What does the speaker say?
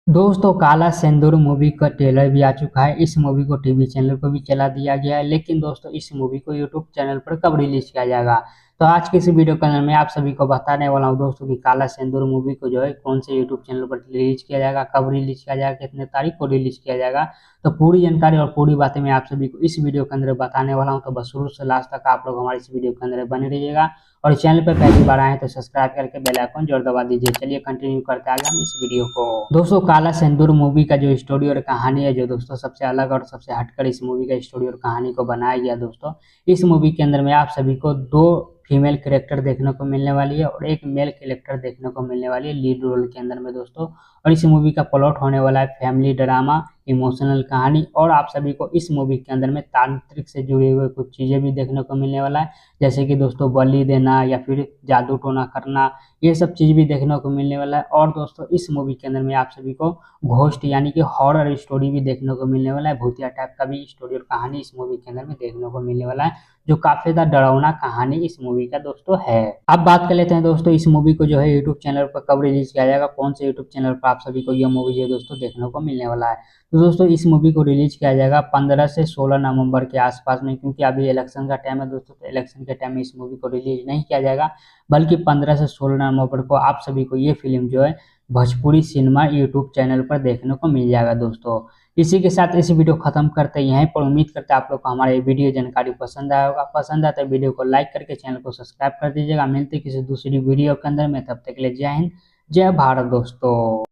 दोस्तों काला सिंदूर मूवी का ट्रेलर भी आ चुका है। इस मूवी को टीवी चैनल पर भी चला दिया गया है, लेकिन दोस्तों इस मूवी को यूट्यूब चैनल पर कब रिलीज किया जाएगा। तो आज के इस वीडियो के अंदर मैं आप सभी को बताने वाला हूं दोस्तों कि काला सिंदूर मूवी को जो है कौन से यूट्यूब चैनल पर रिलीज किया जाएगा, कब रिलीज किया जाएगा, कितने तारीख को रिलीज किया जाएगा। तो पूरी जानकारी और पूरी बातें मैं आप सभी को इस वीडियो के अंदर बताने वाला हूँ। तो बस शुरू से लास्ट तक आप लोग हमारे इस वीडियो के अंदर बने रहिएगा और इस चैनल पर पहली बार आए हैं तो सब्सक्राइब करके बेल आइकन जरूर दबा दीजिए। चलिए कंटिन्यू करते आगे हम इस वीडियो को। दोस्तों काला सिंदूर मूवी का जो स्टोरी और कहानी है, जो दोस्तों सबसे अलग और सबसे हटकर इस मूवी का स्टोरी और कहानी को बनाया गया। दोस्तों इस मूवी के अंदर में आप सभी को दो फीमेल कैरेक्टर देखने को मिलने वाली है और एक मेल कैरेक्टर देखने को मिलने वाली है लीड रोल के अंदर में दोस्तों। और इस मूवी का प्लॉट होने वाला है फैमिली ड्रामा, इमोशनल कहानी, और आप सभी को इस मूवी के अंदर में तांत्रिक से जुड़े हुए कुछ चीजें भी देखने को मिलने वाला है, जैसे कि दोस्तों बलि देना या फिर जादू टोना करना, ये सब चीज भी देखने को मिलने वाला है। और दोस्तों इस मूवी के अंदर में आप सभी को घोस्ट यानी कि हॉरर स्टोरी भी देखने को मिलने वाला है, भूतिया टाइप का भी स्टोरी और कहानी इस मूवी के अंदर में देखने को मिलने वाला है, जो काफी ज्यादा डरावना कहानी इस मूवी का दोस्तों है। अब बात कर लेते हैं दोस्तों इस मूवी को जो है यूट्यूब चैनल पर कब रिलीज किया जाएगा, कौन से यूट्यूब चैनल पर आप सभी को यह मूवी जो है दोस्तों देखने को मिलने वाला है। तो दोस्तों इस मूवी को रिलीज किया जाएगा 15 से 16 नवंबर के आसपास में, क्योंकि अभी इलेक्शन का टाइम है दोस्तों। तो इलेक्शन के टाइम में इस मूवी को रिलीज नहीं किया जाएगा, बल्कि 15 से 16 नवंबर को आप सभी को ये फिल्म जो है भोजपुरी सिनेमा यूट्यूब चैनल पर देखने को मिल जाएगा दोस्तों। इसी के साथ इस वीडियो खत्म करते हैं यहीं पर। उम्मीद करते हैं आप लोग को हमारा ये वीडियो जानकारी पसंद आया होगा। पसंद आता है वीडियो को लाइक करके चैनल को सब्सक्राइब कर दीजिएगा। मिलते किसी दूसरी वीडियो के अंदर में, तब तक के लिए जय हिंद जय भारत दोस्तों।